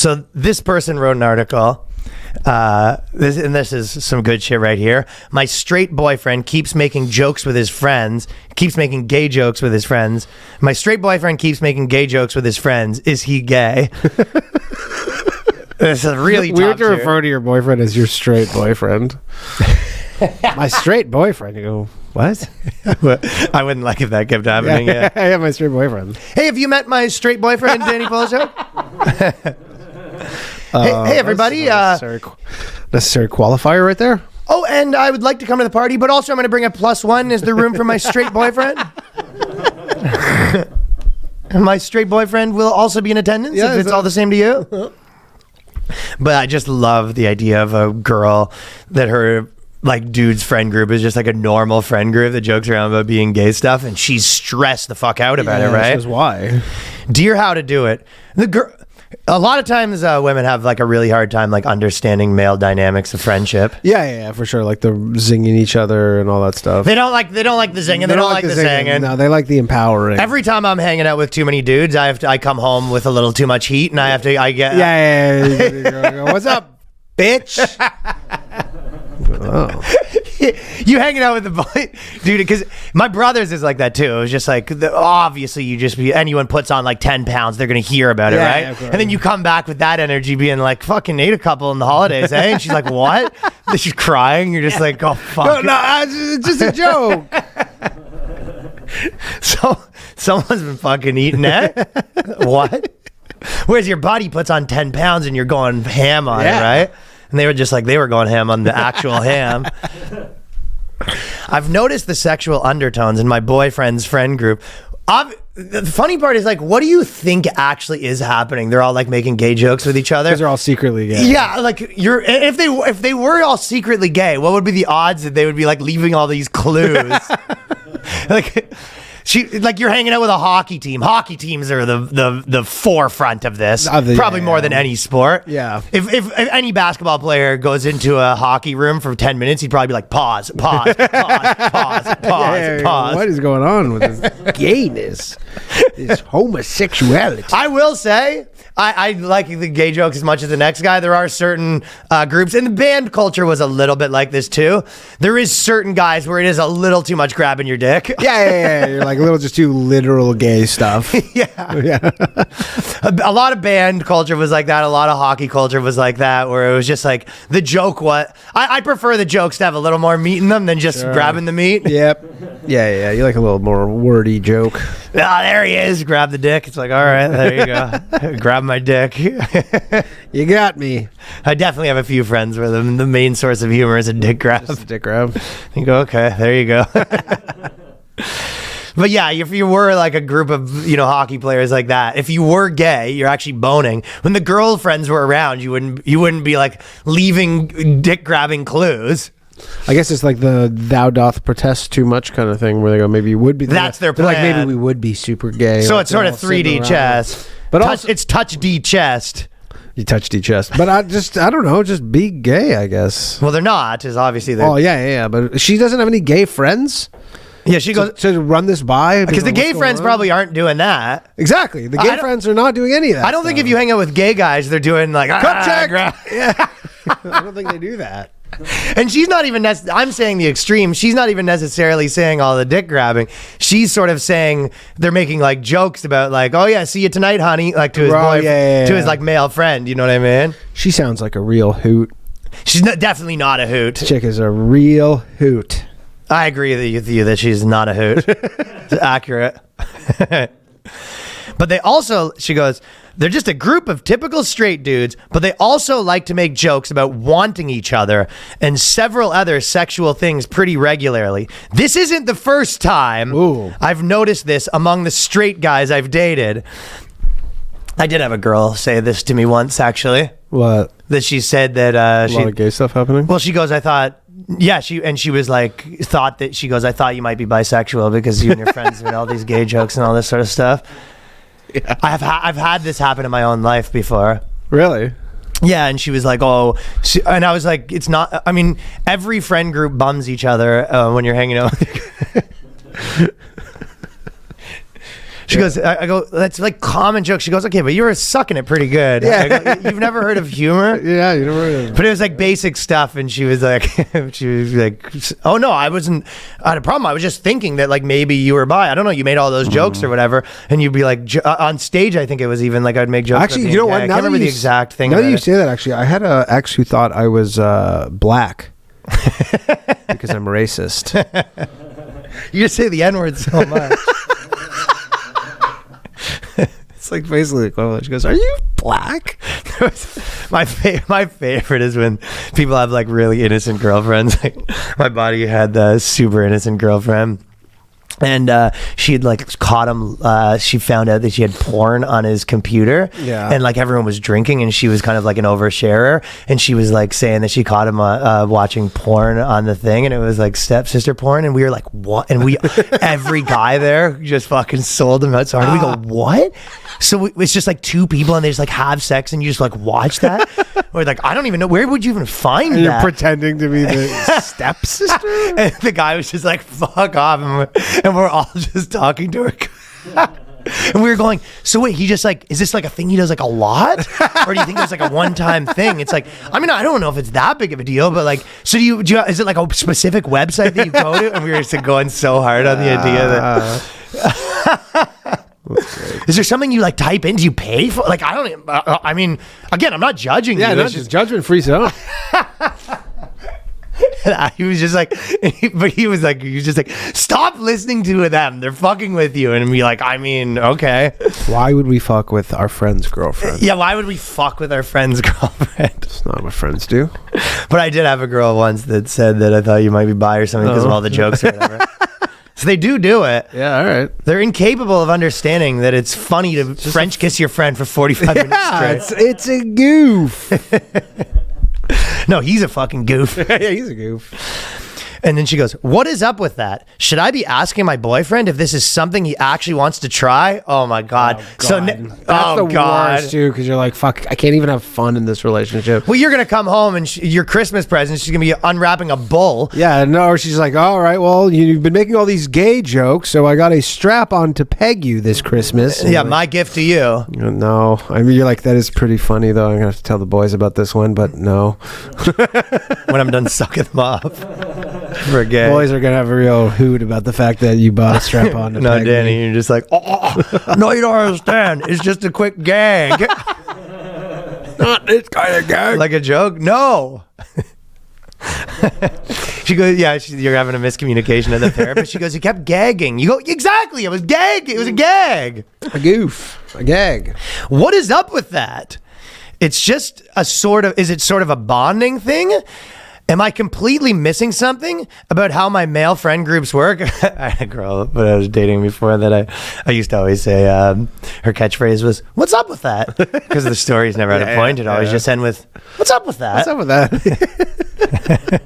So this person wrote an article. This is some good shit right here. My straight boyfriend keeps making jokes with his friends. Keeps making gay jokes with his friends. My straight boyfriend keeps making gay jokes with his friends. Is he gay? This is really weird to refer to your boyfriend as your straight boyfriend. My straight boyfriend. You go, what? I wouldn't like if that kept happening. Yeah, yeah, my straight boyfriend. Hey, have you met my straight boyfriend, Danny Polishuk? Hey, everybody. Necessary qualifier right there. Oh, and I would like to come to the party, but also I'm going to bring a +1. Is there room for my straight boyfriend? My straight boyfriend will also be in attendance if it's all the same to you. But I just love the idea of a girl that her dude's friend group is just like a normal friend group that jokes around about being gay stuff, and she's stressed the fuck out about it, right? This is why. Dear How to Do It. A lot of times women have a really hard time understanding male dynamics of friendship. Yeah, for sure. Like the zinging each other and all that stuff. They don't like the zinging. They don't like the zinging. No, they like the empowering. Every time I'm hanging out with too many dudes, I come home with a little too much heat, and I get yeah. What's up, bitch? Oh. You hanging out with the boy, dude, because my brother's is like that too. It was just obviously anyone puts on 10 pounds, they're gonna hear about it, right? Yeah, and then you come back with that energy being fucking ate a couple in the holidays, eh? And she's like, what? She's crying. You're just oh fuck. No, it's just a joke. So someone's been fucking eating it. What? Whereas your body puts on 10 pounds and you're going ham on it, right? And they were just they were going ham on the actual ham. I've noticed the sexual undertones in my boyfriend's friend group. The funny part is what do you think actually is happening? They're all making gay jokes with each other. Because they're all secretly gay. Yeah, if they were all secretly gay, what would be the odds that they would be leaving all these clues? You're hanging out with a hockey team. Hockey teams are the forefront of this, probably more than any sport. Yeah. If any basketball player goes into a hockey room for 10 minutes, he'd probably be pause. What is going on with this gayness, this homosexuality? I will say, I like the gay jokes as much as the next guy. There are certain groups, and the band culture was a little bit like this too. There is certain guys where it is a little too much grabbing your dick. Yeah. You're a little just too literal gay stuff. Yeah. A lot of band culture was like that. A lot of hockey culture was like that, where it was just the joke. I prefer the jokes to have a little more meat in them than just grabbing the meat. Yep. Yeah. You like a little more wordy joke. Ah, there he is. Grab the dick. It's all right, there you go. Grab my dick. You got me. I definitely have a few friends where the main source of humor is a dick grab. Just a dick grab. You go, okay, there you go. But yeah, if you were a group of hockey players like that, if you were gay, you're actually boning. When the girlfriends were around, you wouldn't be leaving dick grabbing clues. I guess it's the thou doth protest too much kind of thing, where they go, maybe you would be. That's their plan. Maybe we would be super gay. So it's sort of 3D chess, but it's touch D chest. You touch D chest, but I don't know, just be gay, I guess. Well, they're not, is obviously. Oh yeah, but she doesn't have any gay friends. Yeah, she goes to run this by because the gay friends probably aren't doing that. Exactly, the gay friends are not doing any of that. I don't think if you hang out with gay guys, they're doing cup check. Yeah, I don't think they do that. And she's not even. I'm saying the extreme. She's not even necessarily saying all the dick grabbing. She's sort of saying they're making jokes about oh yeah, see you tonight, honey, to his boyfriend, to his male friend. You know what I mean? She sounds like a real hoot. She's definitely not a hoot. This chick is a real hoot. I agree with you that she's not a hoot. It's accurate. But she goes, they're just a group of typical straight dudes, but they also like to make jokes about wanting each other and several other sexual things pretty regularly. This isn't the first time I've noticed this among the straight guys I've dated. I did have a girl say this to me once, actually. What? That she said that a lot of gay stuff happening? Well, she goes, I thought... Yeah, she was I thought you might be bisexual because you and your friends made all these gay jokes and all this sort of stuff. Yeah. I've had this happen in my own life before. Really? Yeah, and she was like, and I was like, it's not, I mean, every friend group bums each other when you're hanging out. She goes, I go, that's like common joke. She goes, okay, but you were sucking it pretty good. Yeah. I go, you've never heard of humor? Yeah, you never heard of. But it was like basic stuff, and she was like, oh no, I wasn't. I had a problem. I was just thinking that like maybe you were bi. I don't know. You made all those jokes or whatever, and you'd be like on stage. I think it was even like I'd make jokes. Actually, you know what? I can't remember the exact thing. Now that you say that, actually, I had a ex who thought I was black because I'm racist. You just say the N-word so much. It's like basically the equivalent. She goes, "Are you black?" My favorite is when people have like really innocent girlfriends. Like my buddy had the super innocent girlfriend. And she had like caught him. She found out that she had porn on his computer. Yeah. And like everyone was drinking, and she was kind of like an oversharer. And she was like saying that she caught him watching porn on the thing, and it was like stepsister porn. And we were like, what? And we, every guy there just fucking sold him out so hard. And we go, what? So it's just like two people, and they just like have sex, and you just like watch that. We're like, I don't even know, where would you even find And that? you're pretending to be the stepsister. And the guy was just like, fuck off. And we're all just talking to her. And we were going, so wait, he just like, is this like a thing he does like a lot? Or do you think it's like a one-time thing? It's like, I mean, I don't know if it's that big of a deal, but like, so do you is it like a specific website that you go to? And we were just going so hard on the idea that... Is there something you like type in? Do you pay for? Like, I don't even, I mean, again, I'm not judging you. Yeah, no, just judgment-free zone. He was just like, he was just like, stop listening to them. They're fucking with you. And be like, I mean, okay. Why would we fuck with our friend's girlfriend? Yeah, why would we fuck with our friend's girlfriend? That's not what friends do. But I did have a girl once that said that I thought you might be bi or something because of all the jokes or whatever. So they do it. Yeah, all right. They're incapable of understanding that it's funny to French kiss your friend for 45 minutes straight. It's a goof. No, he's a fucking goof. Yeah, he's a goof. And then she goes, what is up with that? Should I be asking my boyfriend if this is something he actually wants to try? Oh my God. That's the worst too, because you're like, fuck, I can't even have fun in this relationship. Well, you're going to come home and your Christmas present, she's going to be unwrapping a bull. Yeah, no, or she's like, all right, well, you've been making all these gay jokes, so I got a strap on to peg you this Christmas. Yeah, my gift to you. No, I mean, you're like, that is pretty funny, though. I'm going to have to tell the boys about this one, but no. When I'm done sucking them off. For a gay. Boys are going to have a real hoot about the fact that you bought a strap on to No, peg Danny, me. you're just like, oh, no, you don't understand. It's just a quick gag. Not this kind of gag. Like a joke? No. She goes, yeah, you're having a miscommunication at the therapist. She goes, you kept gagging. You go, exactly. It was gag. It was a gag. A goof. A gag. What is up with that? It's just a sort of, is it sort of a bonding thing? Am I completely missing something about how my male friend groups work? I had a girl that I was dating before that I used to always say, her catchphrase was, what's up with that? Because the stories never had a point. It always just end with, what's up with that? What's up with that?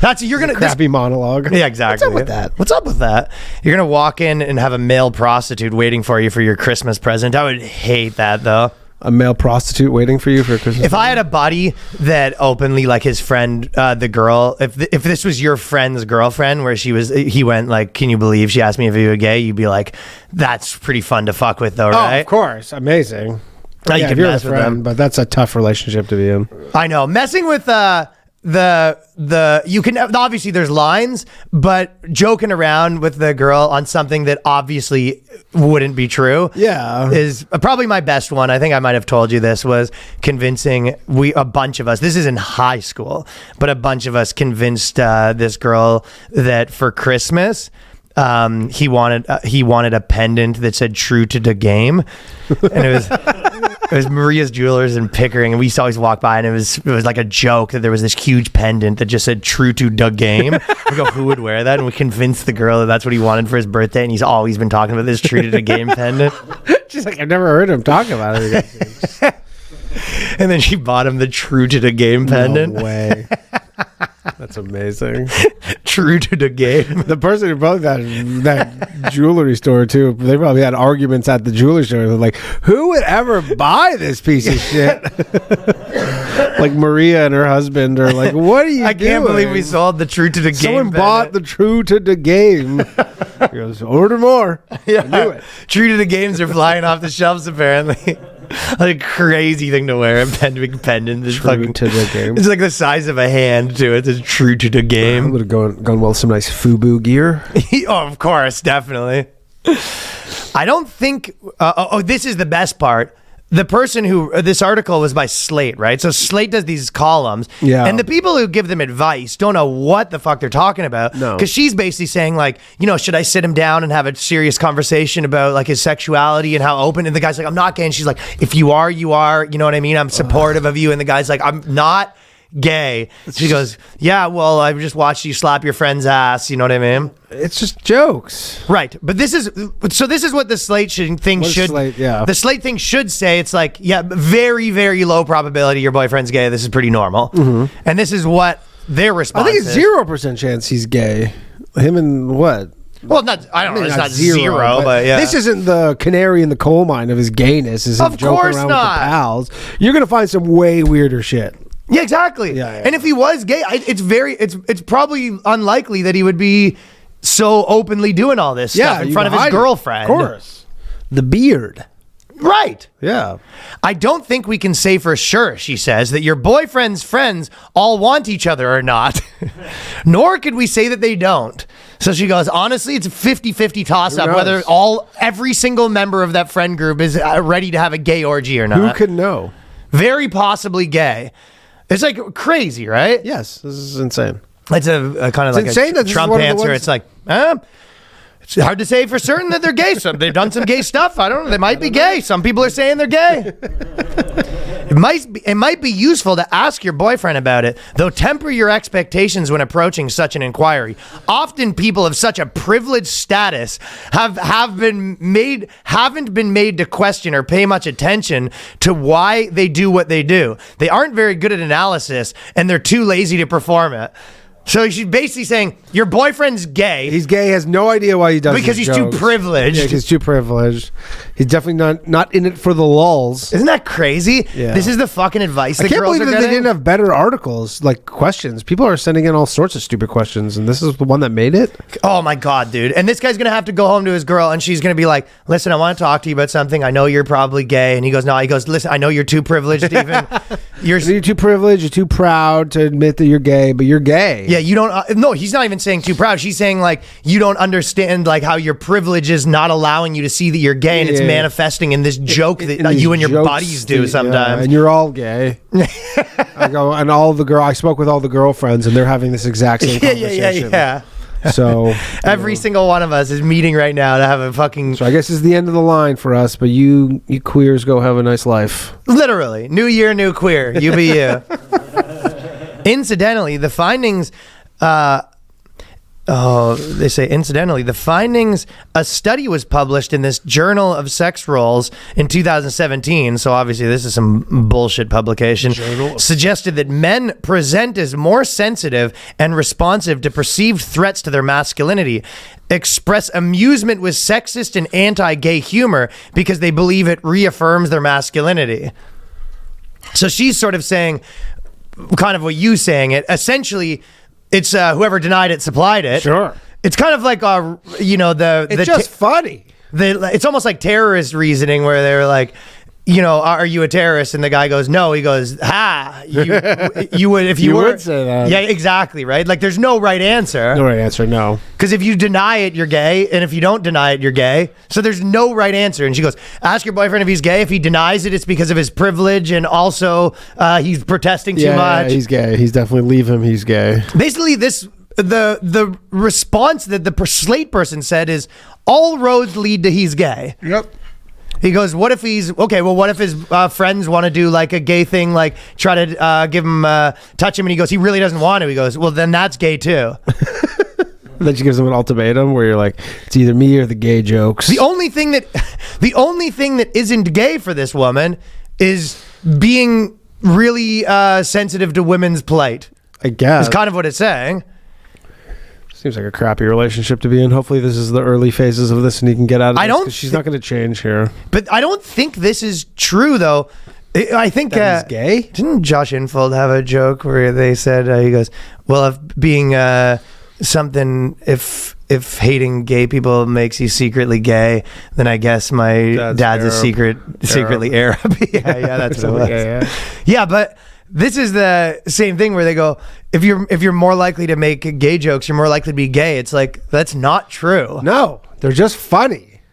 That's you're gonna crappy monologue. Yeah, exactly. What's up with that? What's up with that? You're gonna walk in and have a male prostitute waiting for you for your Christmas present. I would hate that though. A male prostitute waiting for you for Christmas. If I had a buddy that openly, like his friend, the girl, if this was your friend's girlfriend, where he went like, can you believe she asked me if you were gay? You'd be like, that's pretty fun to fuck with though, right? Oh, of course. Amazing. Now you can you're mess with them. but that's a tough relationship to be in. I know. Messing with you can obviously there's lines, but joking around with the girl on something that obviously wouldn't be true, is probably my best one. I think I might have told you this was convincing a bunch of us. This is in high school, but a bunch of us convinced this girl that for Christmas he wanted a pendant that said "True to the Game," and it was. It was Maria's Jewelers in Pickering, and we used to always walk by, and it was like a joke that there was this huge pendant that just said "True to the Game." We go, who would wear that? And we convinced the girl that that's what he wanted for his birthday, and he's always been talking about this "True to the Game" pendant. She's like, I've never heard him talk about it. And then she bought him the "True to the Game" pendant. No way. That's amazing. True to the game. The person who bought that jewelry store too, they probably had arguments at the jewelry store. They're like, who would ever buy this piece of shit? Like Maria and her husband are like, what are you doing? I can't believe we sold the True to the Game Someone pendant. bought the True to the Game. He goes, order more. Yeah. I knew it. True to the games are flying off the shelves apparently. Like a crazy thing to wear, a big pendant. This True fucking, to the game. it's like the size of a hand too. It's true to the I game. would have gone well with some nice FUBU gear. Oh, of course, definitely. I don't think. This is the best part. The person who this article was by Slate, right? So Slate does these columns, and the people who give them advice don't know what the fuck they're talking about. No, because she's basically saying like, should I sit him down and have a serious conversation about like his sexuality and how open? And the guy's like, I'm not gay. And she's like, if you are, you are. You know what I mean? I'm supportive of you. And the guy's like, I'm not gay. She goes, yeah, well, I just watched you slap your friend's ass. You know what I mean? It's just jokes, right? But this is what the Slate thing should. The Slate thing should say. It's like, yeah, very, very low probability your boyfriend's gay. This is pretty normal, and this is what their response. I think it's 0% chance he's gay. Him and what? Well, I don't know. It's not zero, but yeah. This isn't the canary in the coal mine of his gayness. Is him joking around with the pals? You're gonna find some way weirder shit. Yeah, exactly. Yeah. And if he was gay, it's probably unlikely that he would be so openly doing all this stuff in front of his girlfriend. Of course. The beard. Right. Yeah. I don't think we can say for sure, she says, that your boyfriend's friends all want each other or not. Nor could we say that they don't. So she goes, honestly, it's a 50-50 toss-up whether every single member of that friend group is ready to have a gay orgy or not. Who could know? Very possibly gay. It's like crazy, right? Yes, this is insane. It's a kind of like insane a Trump answer. It's like, it's hard to say for certain that they're gay. They've done some gay stuff. I don't know. They might be gay. Some people are saying they're gay. It might be useful to ask your boyfriend about it, though temper your expectations when approaching such an inquiry. Often people of such a privileged status haven't been made to question or pay much attention to why they do what they do. They aren't very good at analysis, and they're too lazy to perform it. So she's basically saying your boyfriend's gay. He's gay. Has no idea why he does because he's jokes. Too privileged. Yeah, he's too privileged. He's definitely not in it for the lulls. Isn't that crazy? Yeah. This is the fucking advice. I can't believe that they didn't have better articles, like questions. People are sending in all sorts of stupid questions, and this is the one that made it. Oh my god, dude! And this guy's gonna have to go home to his girl, and she's gonna be like, "Listen, I want to talk to you about something. I know you're probably gay." And he goes, "No." He goes, "Listen, I know you're too privileged. Even you're too privileged. You're too proud to admit that you're gay, but you're gay." Yeah, you don't. No, he's not even saying too proud. She's saying like you don't understand like how your privilege is not allowing you to see that you're gay, and it's manifesting in this joke that you and your buddies do sometimes. And you're all gay. I spoke with all the girlfriends, and they're having this exact same conversation. Yeah. So every single one of us is meeting right now to have a fucking. So I guess it's the end of the line for us, but you queers go have a nice life. Literally, new year, new queer. You be you. Incidentally, the findings. They say, incidentally, the findings, a study was published in this Journal of Sex Roles in 2017, so obviously this is some bullshit publication, suggested that men present as more sensitive and responsive to perceived threats to their masculinity, express amusement with sexist and anti-gay humor because they believe it reaffirms their masculinity. So she's sort of saying, kind of what you saying it, essentially... It's whoever denied it supplied it. Sure. It's kind of like It's just funny. It's almost like terrorist reasoning where they're like, are you a terrorist? And the guy goes, no. He goes, you would if you were. Would say that. Yeah, exactly. Right. Like there's no right answer. No right answer. No. Because if you deny it, you're gay, and if you don't deny it, you're gay. So there's no right answer. And she goes, ask your boyfriend if he's gay. If he denies it, it's because of his privilege, and also he's protesting too much. Yeah, he's gay. He's definitely leave him. He's gay. Basically, the response that the Slate person said is all roads lead to he's gay. Yep. He goes, what if he's okay? Well, what if his friends want to do like a gay thing, like try to give him, touch him, and he goes, he really doesn't want to. He goes, well, then that's gay too. Then she gives him an ultimatum where you're like, it's either me or the gay jokes. The only thing that isn't gay for this woman is being really sensitive to women's plight. I guess is kind of what it's saying. Seems like a crappy relationship to be in. Hopefully this is the early phases of this and he can get out of this, 'cause she's not going to change here. But I don't think this is true, though. I think that he's gay. Didn't Josh Infold have a joke where they said, he goes, well, if being something, if if hating gay people makes you secretly gay, then I guess my dad's a secretly Arab. yeah, that's what it was. Yeah, but this is the same thing where they go, if you're more likely to make gay jokes, you're more likely to be gay. It's like, that's not true. No, they're just funny.